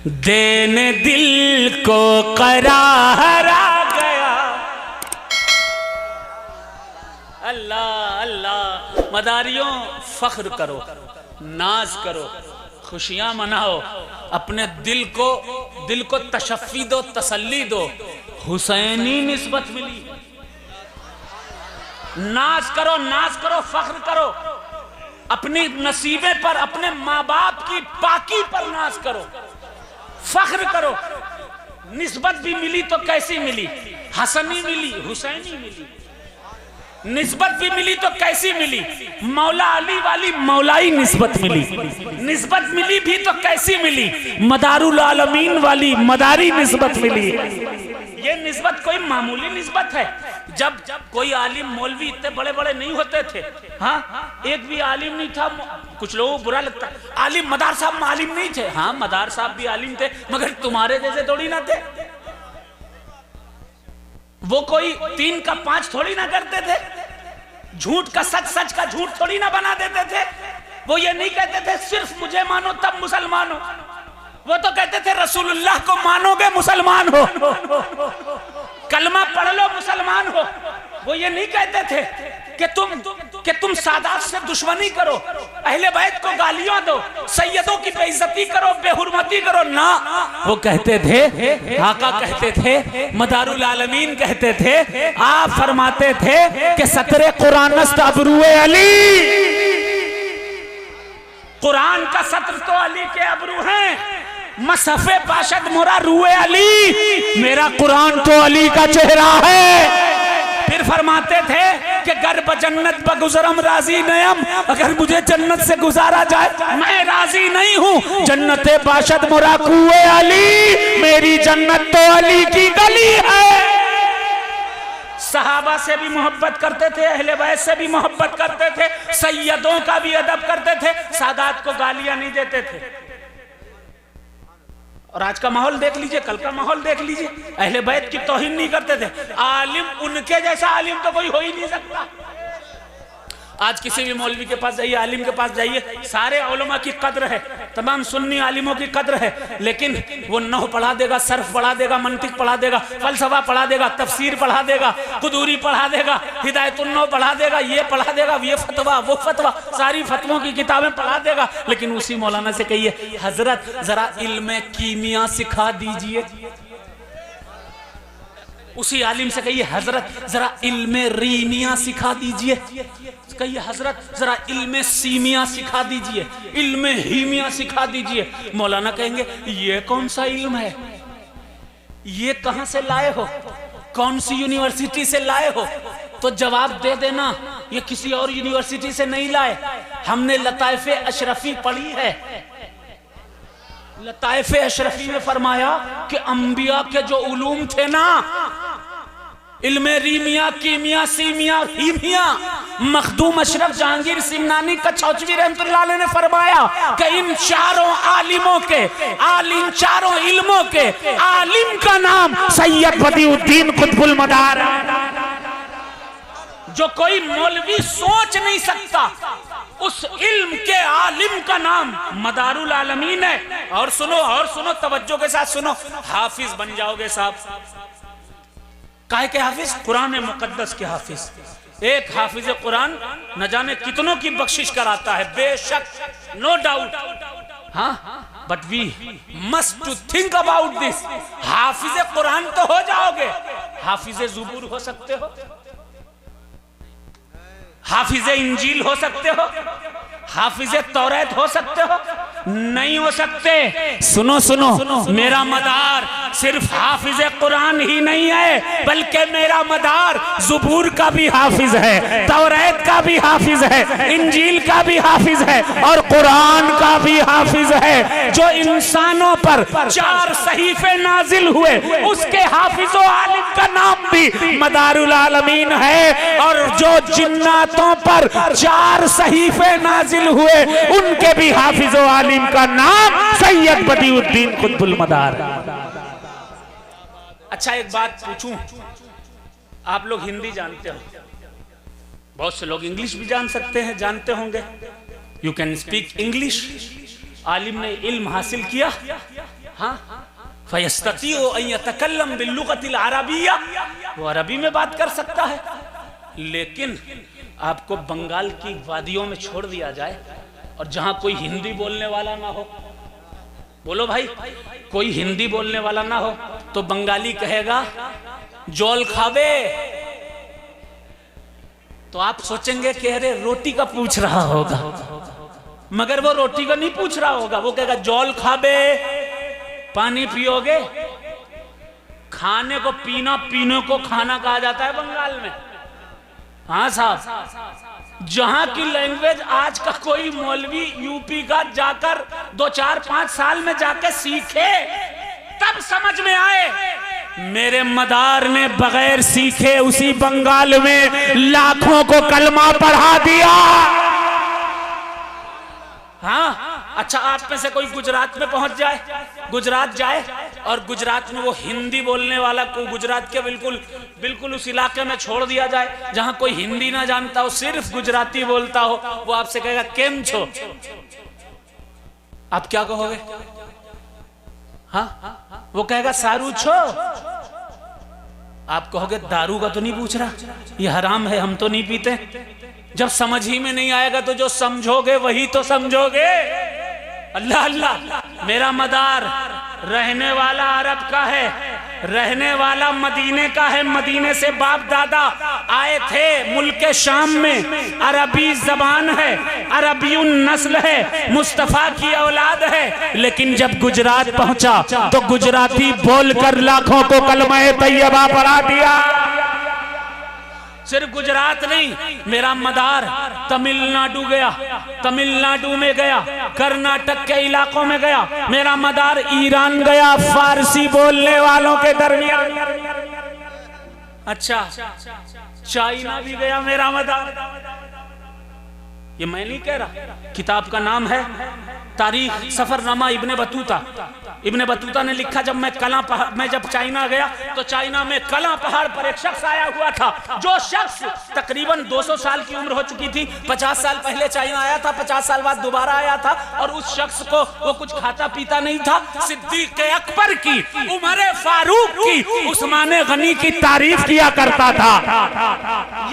देने दिल को करार आ गया। अल्लाह अल्लाह। मदारियों फख्र करो, नाज करो, खुशियां मनाओ, अपने दिल को तशफ़ी दो, तसल्ली दो। हुसैनी निस्बत मिली, नाज करो, फख्र करो, अपनी नसीबे पर, अपने माँ बाप की पाकी पर नाज करो, फख्र करो। निस्बत भी मिली तो कैसी मिली? हसनी मिली, हुसैनी मिली। निस्बत भी मिली तो कैसी मिली? मौला अली वाली मौलाई निस्बत मिली। निस्बत मिली भी तो कैसी मिली? मदारुल आलमीन वाली मदारी निस्बत मिली। ये निस्बत कोई मामूली निस्बत है। जब कोई आलिम मौलवी इतने बड़े बड़े नहीं होते थे, हाँ, एक भी आलिम नहीं था। कुछ लोगों को बुरा लगता, आलिम मदार साहब आलिम नहीं थे। हाँ, मदार साहब भी आलिम थे, मगर तुम्हारे जैसे थोड़ी ना थे। वो कोई 3 का 5 थोड़ी ना करते थे। झूठ का सच, सच का झूठ थोड़ी ना बना देते थे। वो ये नहीं कहते थे सिर्फ मुझे मानो तब मुसलमान हो। वो तो कहते थे रसूलुल्लाह को मानोगे मुसलमान हो, कलमा पढ़ लो मुसलमान हो। वो ये नहीं कहते थे कि तुम सादात से दुश्मनी करो, अहले बैत को गालियां दो, सैयदों की बेइज्जती करो, बेहुरमती करो ना। वो कहते थे, आका कहते थे, मदारुल आलमीन कहते थे, आप फरमाते थे कि सतरे कुरानस्त अबरूए अली, कुरान का सत्र तो अली के अबरू हैं। मसफ़े पाशद मोरा रूए अली, मेरा कुरान तो अली का चेहरा है। फिर फरमाते थे कि गर्ब जन्नत बगुजरम राजी नयम, अगर मुझे जन्नत से गुजारा जाए मैं राजी नहीं हूँ। जन्नत बाशद मोरा कुए अली, मेरी जन्नत तो अली की गली है। सहाबा से भी मोहब्बत करते थे, अहले बैत से भी मोहब्बत करते थे, सैयदों का भी अदब करते थे, सादात को गालियां नहीं देते थे। और आज का माहौल देख लीजिए, कल का माहौल देख लीजिए, अहले बैत की तौहीन नहीं करते थे। आलिम, उनके जैसा आलिम तो कोई हो ही नहीं सकता। आज किसी भी मौलवी के पास जाइए, आलिम के पास जाइए, सारे उलमा की कद्र है, तमाम सुन्नी आलिमों की कद्र है, लेकिन वो नहव पढ़ा देगा, सर्फ पढ़ा देगा, मंतिक पढ़ा देगा, फलसफा पढ़ा देगा, तफसीर पढ़ा देगा, कुदूरी पढ़ा देगा, हिदायतुन्नहव पढ़ा देगा, ये पढ़ा देगा, ये फतवा, वो फतवा, सारी फतवों की किताबें पढ़ा देगा। लेकिन उसी मौलाना से कहिए, हजरत जरा इल्म कीमिया सिखा दीजिए। उसी आलिम से कहिए, हजरत जरा इल्म रीमिया सिखा दीजिए। कहिए, हजरत जरा इल्म सीमिया सिखा दीजिए, इल्म हीमिया सिखा दीजिए। मौलाना कहेंगे, ये कौन सा इल्म है? ये कहां से लाए हो? कौन सी यूनिवर्सिटी से लाए हो? तो जवाब दे देना, ये किसी और यूनिवर्सिटी से नहीं लाए, हमने लताइफे अशरफी पढ़ी है। लताइफे अशरफी में फरमाया कि अंबिया के जो उलूम थे ना, इल्मे रीमिया, कीमिया, सीमिया, हीमिया, मखदूम अशरफ जहांगीर सिमनानी कछौचवी रहमतुल्लाह अलैह ने फरमाया कि इन चारों आलिमों के, इन चारों इल्मों के आलिम का नाम सैयद बदिउद्दीन कुतुबुल मदार। जो कोई मौलवी सोच नहीं सकता, उस इल्म के आलिम का नाम मदारुल आलमीन है। और सुनो, तवज्जो के साथ सुनो, हाफिज बन जाओगे साहब। काहे के हाफिज? कुरान मुकद्दस के हाफिज। एक हाफिज कुरान न जाने कितनों की बख्शिश कराता है, बेशक, नो डाउट, हाँ, but we must to think about this. हाफिज कुरान तो हो जाओगे, हाफिज ज़ुबूर हो सकते हो, हाफिज इंजील हो सकते हो, हाफिज तौरात हो सकते हो? नहीं हो सकते। सुनो, मेरा मदार सिर्फ हाफिज कुरान ही नहीं है, बल्कि मेरा मदार ज़ुबूर का भी हाफिज है, तौरात का भी हाफिज है, इंजील का भी हाफिज है, और कुरान का भी हाफिज है। जो इंसानों पर 4 सहीफे नाजिल हुए, उसके हाफिज व आलिम का नाम भी मदारुल आलमीन है। और जो जिन्नातों पर 4 सहीफे नाजिल हुए, उनके भी हाफिज व आलिम का नाम सैयद बदिउद्दीन कुतुबुल मदार। अच्छा, एक बात पूछूं, आप लोग हिंदी जानते हो, बहुत से लोग इंग्लिश भी जान सकते हैं, जानते होंगे, यू कैन स्पीक इंग्लिश। आलिम ने इल्म हासिल किया, हाँ, फयस्ततीउ अन यतकल्लम बिल्लुगतिल अरबिया, वो अरबी में बात कर सकता है। लेकिन आपको बंगाल की वादियों में छोड़ दिया जाए और जहां कोई हिंदी बोलने वाला ना हो, बोलो भाई, कोई हिंदी बोलने वाला ना हो, तो बंगाली कहेगा जौल खावे, तो आप सोचेंगे कि अरे रोटी का पूछ रहा होगा, मगर वो रोटी का नहीं पूछ रहा होगा, वो कहेगा जौल खाबे, पानी पियोगे। खाने को पीना, पीने को खाना कहा जाता है बंगाल में। हाँ साहब, जहां की लैंग्वेज आज का कोई मौलवी यूपी का जाकर 2, 4, 5 साल में जाके सीखे तब समझ में आए। मेरे मदार ने बगैर सीखे उसी बंगाल में लाखों को कलमा पढ़ा दिया। हाँ, अच्छा, आप में से कोई गुजरात में पहुंच जाए, गुजरात जाए और गुजरात में वो हिंदी बोलने वाला को गुजरात के बिल्कुल उस इलाके में छोड़ दिया जाए जहां कोई हिंदी ना जानता हो, सिर्फ गुजराती बोलता हो, वो आपसे कहेगा केम छो, आप क्या कहोगे? हाँ, वो कहेगा सारू छो, आप कहोगे दारू का तो नहीं पूछ रहा, ये हराम है, हम तो नहीं पीते। जब समझ ही में नहीं आएगा तो जो समझोगे वही तो समझोगे। अल्लाह अल्लाह, मेरा मदार रहने वाला अरब का है, रहने वाला मदीने का है, मदीने से बाप दादा आए थे मुल्क शाम में, अरबी जबान है, अरबीउन नस्ल है, मुस्तफा की औलाद है, लेकिन जब गुजरात पहुंचा तो गुजराती बोलकर लाखों को कलमा तैयबा पढ़ा दिया। सिर्फ गुजरात नहीं, मेरा मदार तमिलनाडु गया, तमिलनाडु में गया, कर्नाटक के इलाकों में गया, मेरा मदार ईरान गया, फारसी बोलने वालों के दरमियान, अच्छा चाइना भी गया मेरा मदार। ये मैं नहीं कह रहा, किताब का नाम है तारीख Safarnama Ibn Battuta. Ibn Battuta ने लिखा, जब मैं जब चाइना गया तो चाइना में कला पहाड़ पर एक शख्स आया हुआ था, जो शख्स तकरीबन 200 साल की उम्र हो चुकी थी। 50 साल पहले चाइना आया था, 50 साल बाद दोबारा आया था, और उस शख्स को वो कुछ खाता पीता नहीं था। सिद्दीक अकबर की, उमर फारूक की, उस्मान गनी की तारीफ किया करता था,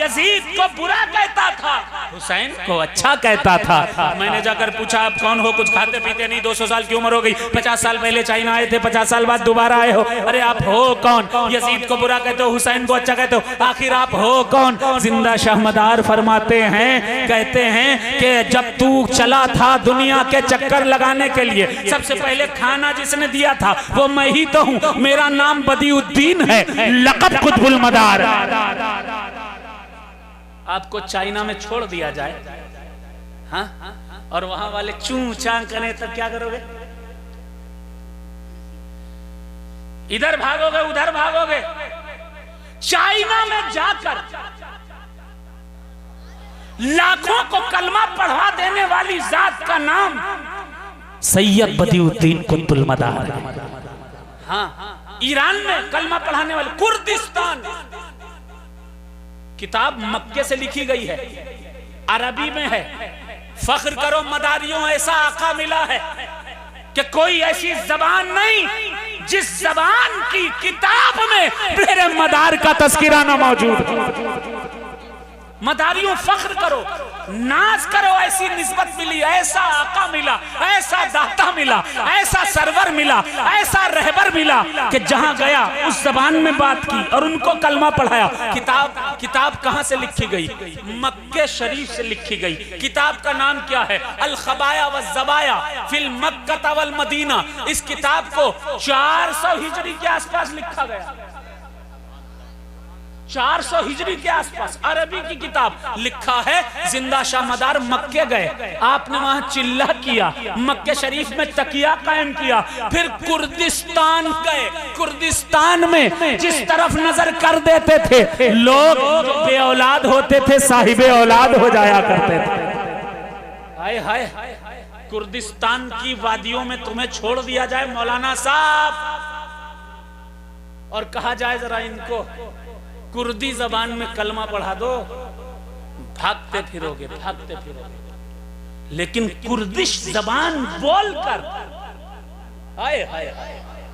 यजीद को बुरा कहता था, हुसैन को अच्छा कहता था। मैंने जाकर पूछा, आप कौन हो? कुछ खाते पीते नहीं, 200 साल की उम्र हो गई, 50 साल पहले चाइना आए थे, 50 साल बाद दोबारा आए हो। अरे आप हो कौन? यजीद को बुरा कहते हो, हुसैन को अच्छा कहते हो, आखिर आप हो कौन? जिंदा शाहमदार फरमाते हैं, कहते हैं कि जब तू चला था दुनिया के चक्कर लगाने के लिए, सबसे पहले खाना जिसने दिया था वो मैं ही तो हूं, मेरा नाम बदीउद्दीन है, लक़ब कुतुबुल मदार। आपको चाइना में छोड़ दिया जाए, हाँ, और वहां वाले चू चां करें तब क्या करोगे? इधर भागोगे, उधर भागोगे। चाइना में जाकर लाखों को कलमा पढ़ा देने वाली जात का नाम सैयद बदीउद्दीन कुतुबुल मदार। हाँ, ईरान में कलमा पढ़ाने वाले, कुर्दिस्तान, किताब मक्के से लिखी गई है, अरबी में है। फख्र करो मदारियों, ऐसा आका मिला है कि कोई ऐसी जबान नहीं जिस जबान की किताब में मेरे मदार का तस्करा ना मौजूद। मदारियों फख्र करो, नाज करो, ऐसी निस्बत मिली, ऐसा आका मिला, ऐसा दाता मिला, ऐसा सरवर मिला, ऐसा रहबर मिला कि जहां गया उस जबान में बात की और उनको कलमा पढ़ाया। किताब कहां से लिखी गई? मक्के शरीफ से लिखी गई। किताब का नाम क्या है? अल खबाया व ज़बाया फिल मक्का वल मदीना। इस किताब को 400 हिजरी के आसपास लिखा गया, 400 हिजरी के आसपास अरबी की किताब लिखा है। जिंदा शाहमदार मक्के गए, आपने वहां चिल्ला किया, मक्के शरीफ में तकिया कायम किया, फिर कुर्दिस्तान गए। कुर्दिस्तान में जिस तरफ नजर कर देते थे लोग जो बेऔलाद होते थे साहिबे औलाद हो जाया करते थे। हाय हाय, कुर्दिस्तान की वादियों में तुम्हें छोड़ दिया जाए मौलाना साहब, और कहा जाए जरा इनको कुर्दी जबान में कलमा पढ़ा दो, भागते फिरोगे, भागते फिरोगे। लेकिन कुर्दिश जबान बोलकर, हाय हाय हाय